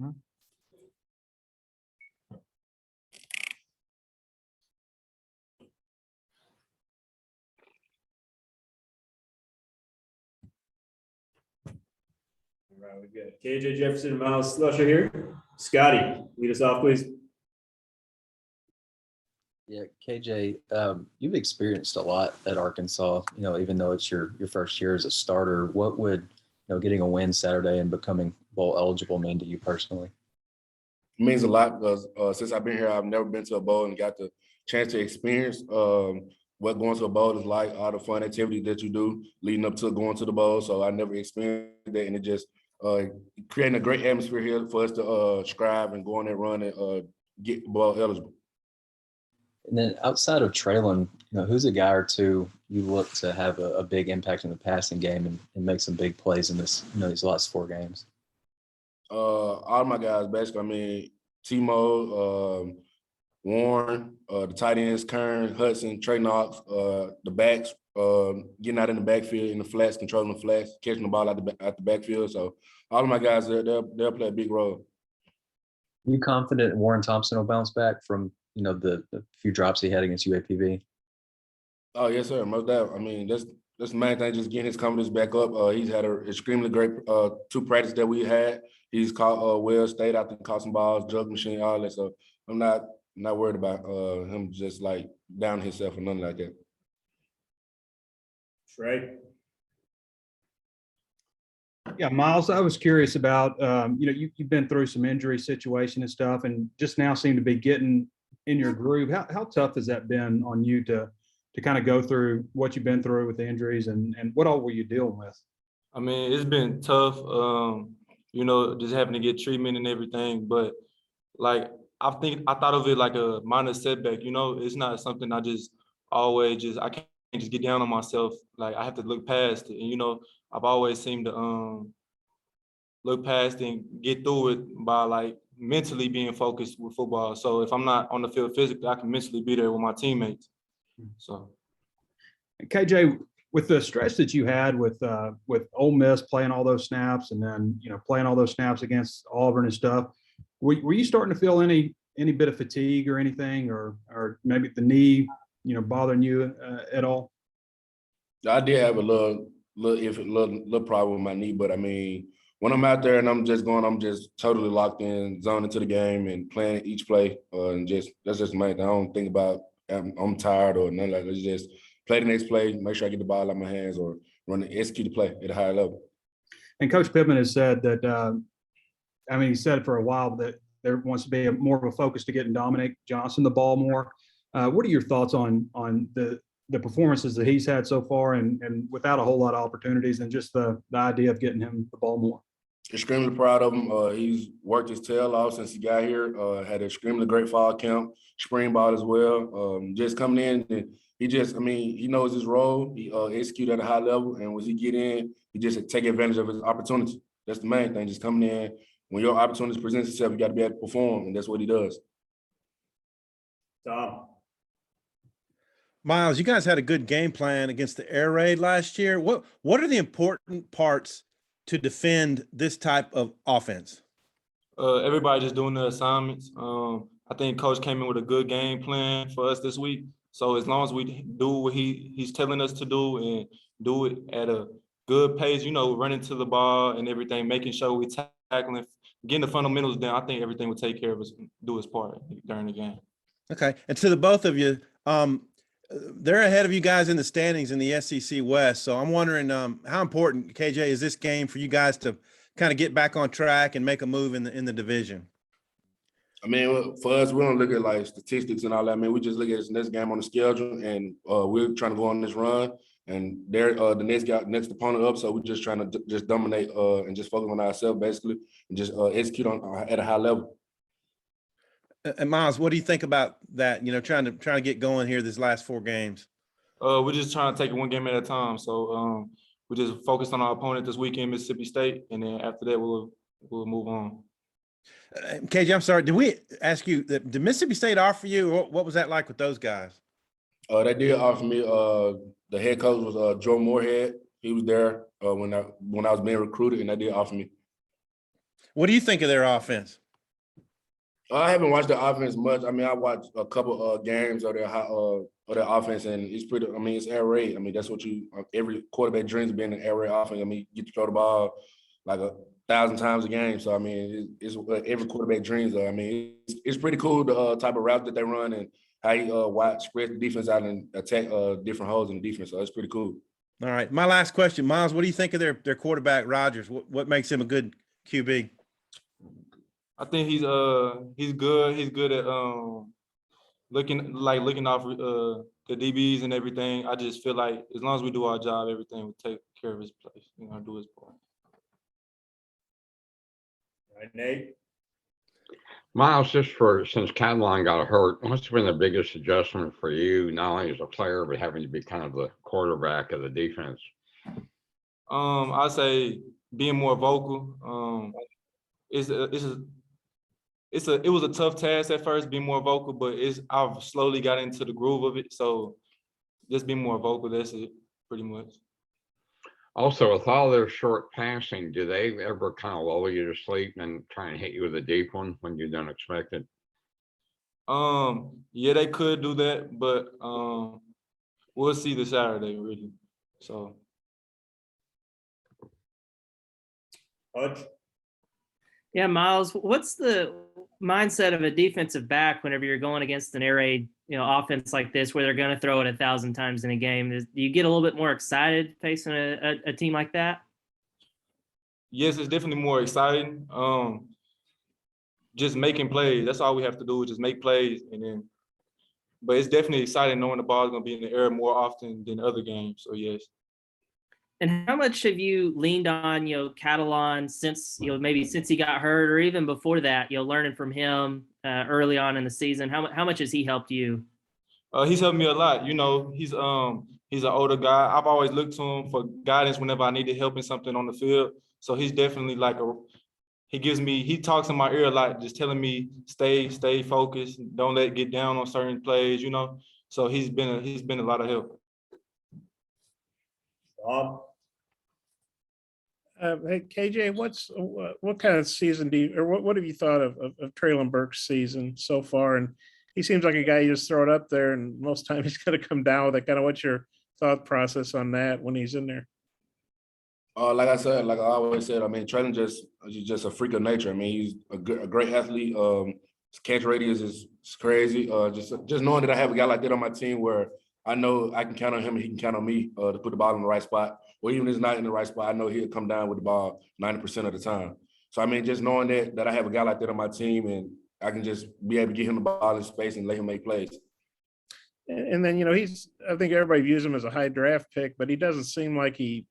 All right, we've got KJ Jefferson and Myles Slusher here. Scotty, lead us off, please. Yeah, KJ, you've experienced a lot at Arkansas, even though it's your first year as a starter. What would, getting a win Saturday and becoming bowl eligible mean to you personally? It means a lot because since I've been here, I've never been to a bowl and got the chance to experience what going to a bowl is like, all the fun activities that you do leading up to going to the bowl. So I never experienced that, and it just creating a great atmosphere here for us to strive and go on and run and get bowl eligible. And then outside of Traylon, who's a guy or two you look to have a big impact in the passing game and make some big plays in this, these last 4 games? All of my guys, basically. I mean, Timo, Warren, the tight ends, Kern, Hudson, Trey Knox, the backs, getting out in the backfield, in the flats, controlling the flats, catching the ball out the backfield. So all of my guys, they'll play a big role. Are you confident Warren Thompson will bounce back from, the few drops he had against UAPB? Oh, yes, sir. Most definitely. I mean, that's the main thing, just getting his confidence back up. He's had an extremely great 2 practices that we had. He's caught well, stayed out there, caught some balls, jug machine, all that. So I'm not worried about him just like down himself or nothing like that. Trey. Yeah, Myles, I was curious about, you've been through some injury situation and stuff, and just now seem to be getting in your groove. How tough has that been on you to kind of go through what you've been through with the injuries, and what all were you dealing with? I mean, it's been tough, just having to get treatment and everything. But like, I thought of it like a minor setback. It's not something I just always I can't just get down on myself. Like, I have to look past it. And I've always seemed to look past and get through it by like mentally being focused with football. So if I'm not on the field physically, I can mentally be there with my teammates. So, KJ, with the stretch that you had with Ole Miss playing all those snaps, and then playing all those snaps against Auburn and stuff, were you starting to feel any bit of fatigue or anything, or maybe the knee bothering you at all? I did have a little problem with my knee, but I mean, when I'm out there and I'm just totally locked in, zoned into the game and playing each play, and that's just the main thing. I don't think about I'm tired or nothing like that. It's just play the next play, make sure I get the ball out of my hands, or execute the play at a higher level. And Coach Pittman has said that, he said it for a while, that there wants to be more of a focus to getting Dominic Johnson the ball more. What are your thoughts on the performances that he's had so far, and without a whole lot of opportunities, and just the idea of getting him the ball more? Extremely proud of him. He's worked his tail off since he got here. Had an extremely great fall camp, spring ball as well. Just coming in, and he knows his role. He execute at a high level, and when he get in, he just take advantage of his opportunity. That's the main thing. Just coming in, when your opportunity presents itself, you got to be able to perform, and that's what he does. Tom. Myles, you guys had a good game plan against the air raid last year. What are the important parts to defend this type of offense? Everybody just doing their assignments. I think Coach came in with a good game plan for us this week. So as long as we do what he's telling us to do and do it at a good pace, running to the ball and everything, making sure we tackling, getting the fundamentals down, I think everything will take care of us, do its part during the game. Okay. And to the both of you, they're ahead of you guys in the standings in the SEC West. So I'm wondering how important, KJ, is this game for you guys to kind of get back on track and make a move in the division? I mean, for us, we don't look at like statistics and all that. I mean, we just look at this next game on the schedule, and we're trying to go on this run. And they're the next opponent up, so we're just trying to just dominate and just focus on ourselves basically, and just execute at a high level. And Myles, what do you think about that? Trying to get going here these last 4 games. We're just trying to take it one game at a time. So we just focused on our opponent this weekend, Mississippi State, and then after that we'll move on. KJ, I'm sorry. Did we ask you? Did Mississippi State offer you? What was that like with those guys? They did offer me. The head coach was Joe Moorhead. He was there when I was being recruited, and they did offer me. What do you think of their offense? I haven't watched the offense much. I mean, I watched a couple games of their offense, and it's pretty. I mean, it's air raid. I mean, that's what every quarterback dreams of being an air raid offense. I mean, you get to throw the ball like 1,000 times a game. So I mean, it's what every quarterback dreams of. I mean, it's pretty cool the type of route that they run and how you spread the defense out and attack different holes in the defense. So it's pretty cool. All right. My last question, Miles, what do you think of their quarterback, Rodgers? What makes him a good QB? I think he's good. He's good at looking off the DBs and everything. I just feel like as long as we do our job, everything will take care of his place. Do his part. All right, Nate. Miles, since Catalan got hurt, what's been the biggest adjustment for you, not only as a player, but having to be kind of the quarterback of the defense? I'd say being more vocal. It was a tough task at first, being more vocal, but I've slowly got into the groove of it. So just being more vocal, that's it, pretty much. Also, with all their short passing, do they ever kind of lull you to sleep and try and hit you with a deep one when you don't expect it? Yeah, they could do that, but we'll see this Saturday, really. So. Hutch. Yeah, Miles, what's the mindset of a defensive back whenever you're going against an air raid, offense like this, where they're going to throw it 1,000 times in a game? Do you get a little bit more excited facing a team like that? Yes, it's definitely more exciting. Just making plays. That's all we have to do, is just make plays, but it's definitely exciting knowing the ball is going to be in the air more often than other games. So yes. And how much have you leaned on, Catalan since, maybe since he got hurt, or even before that, learning from him early on in the season? How much has he helped you? He's helped me a lot. He's an older guy. I've always looked to him for guidance whenever I needed help in something on the field. So he's definitely he talks in my ear a lot, just telling me stay focused, don't let it get down on certain plays, So he's been a lot of help. Bob. Hey, KJ, what kind of season what have you thought of Traylon Burke's season so far? And he seems like a guy you just throw it up there, and most times he's going to come down with it. Kind of what's your thought process on that when he's in there? Like I said, like I always said, I mean, Traylon he's just a freak of nature. I mean, he's a great athlete. His catch radius is crazy. Just knowing that I have a guy like that on my team where I know I can count on him and he can count on me to put the ball in the right spot. Or even if it's not in the right spot, I know he'll come down with the ball 90% of the time. So, I mean, just knowing that I have a guy like that on my team and I can just be able to get him the ball in space and let him make plays. And then, I think everybody views him as a high draft pick, but he doesn't seem like he,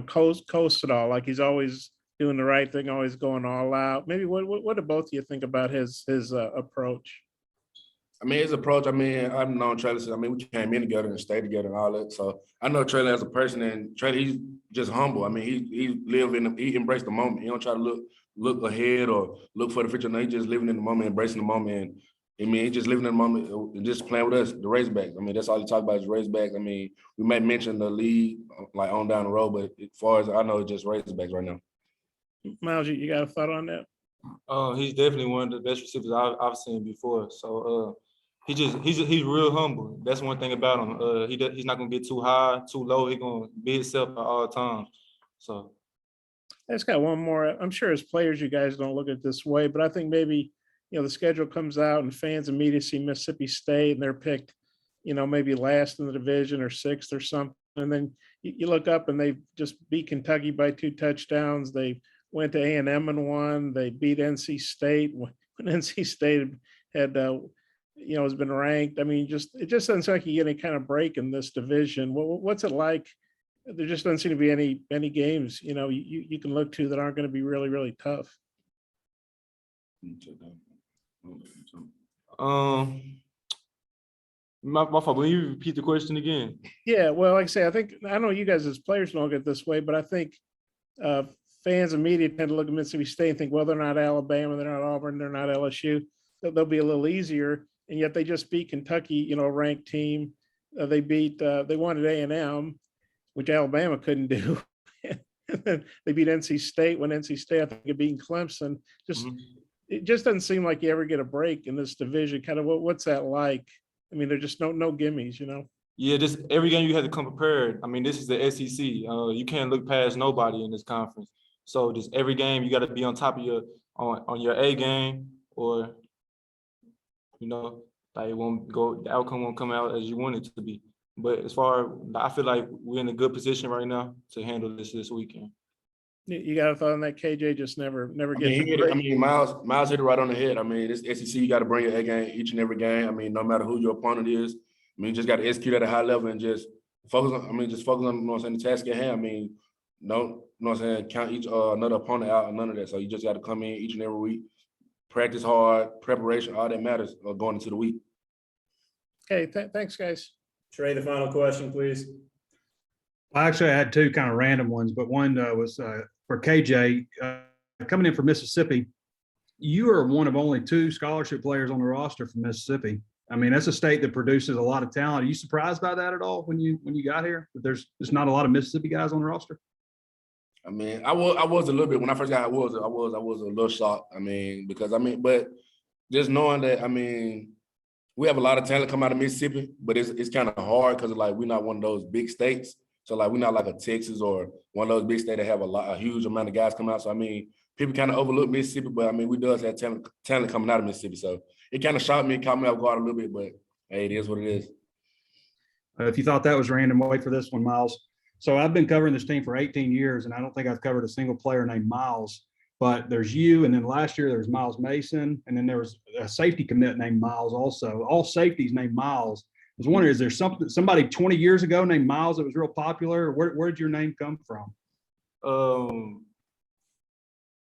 coasts at all. Like he's always doing the right thing, always going all out. Maybe what do both of you think about his approach? I mean, his approach, I've known Traylon since, we came in together and stayed together and all that. So I know Traylon as a person, and Traylon, he's just humble. I mean, he embraced the moment. He don't try to look ahead or look for the future. No, he just living in the moment, embracing the moment. And he just living in the moment and just playing with us, the Razorbacks. I mean, that's all he talk about is Razorbacks. I mean, we might mention the league like on down the road, but as far as I know, it's just Razorbacks right now. Miles, you got a thought on that? He's definitely one of the best receivers I've seen before. So he's real humble. That's one thing about him. He's not gonna get too high, too low. He's gonna be himself at all times. So I just got one more. I'm sure as players, you guys don't look at it this way, but I think maybe the schedule comes out and fans and media see Mississippi State and they're picked, maybe last in the division or sixth or something, and then you look up and they just beat Kentucky by 2 touchdowns. They went to A&M and won. They beat NC State when NC State had has been ranked. I mean, it just doesn't seem like you get any kind of break in this division. What's it like? There just doesn't seem to be any games, you can look to that aren't going to be really, really tough. My fault. Will you repeat the question again? Yeah, well, like I say, I know you guys as players don't look at it this way, but I think fans and media tend to look at Mississippi State and think, well, they're not Alabama, they're not Auburn, they're not LSU. They'll be a little easier. And yet they just beat Kentucky, a ranked team. They won at A&M, which Alabama couldn't do. They beat NC State when NC State, I think, had beaten Clemson. Just Mhm. it just doesn't seem like you ever get a break in this division. Kind of what's that like? I mean, there's just no gimmies, you know. Yeah, just every game you have to come prepared. I mean, this is the SEC. You can't look past nobody in this conference. So just every game you got to be on top of your on your A game, or like it won't go. The outcome won't come out as you want it to be. But I feel like we're in a good position right now to handle this weekend. You got a thought on that? KJ just never I gets mean, a he hit it. I break. mean, Miles hit it right on the head. I mean, this SEC, you got to bring your A game each and every game. I mean, no matter who your opponent is. I mean, you just got to execute at a high level and just focus on, you know what I'm saying, the task at hand. I mean, don't, you know what I'm saying, count each another opponent out and none of that. So you just got to come in each and every week, practice hard, preparation, all that matters going into the week. Okay, thanks, guys. Trey, the final question, please. Actually, I had two kind of random ones, but one was for KJ coming in from Mississippi. You are one of only two scholarship players on the roster from Mississippi. I mean, that's a state that produces a lot of talent. Are you surprised by that at all when you got here? That there's not a lot of Mississippi guys on the roster. I mean, I was a little bit when I first got. I was a little shocked. I mean, because but just knowing that, I mean, we have a lot of talent come out of Mississippi, but it's kind of hard because like we're not one of those big states. So like we're not like a Texas or one of those big states that have a huge amount of guys come out. So I mean, people kind of overlook Mississippi, but I mean, we does have talent coming out of Mississippi. So it kind of shocked me, caught me off guard a little bit, but hey, it is what it is. If you thought that was random, wait for this one, Miles. So I've been covering this team for 18 years, and I don't think I've covered a single player named Miles. But there's you, and then last year there was Miles Mason, and then there was a safety commit named Miles also. All safeties named Miles. I was wondering, is there somebody 20 years ago named Miles that was real popular? Where did your name come from?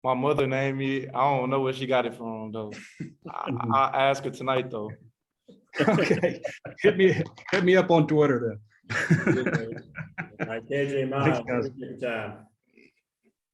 My mother named me. I don't know where she got it from though. I'll ask her tonight though. Okay, hit me up on Twitter then. All right, KJ, Miles, Thanks, guys. appreciate your time.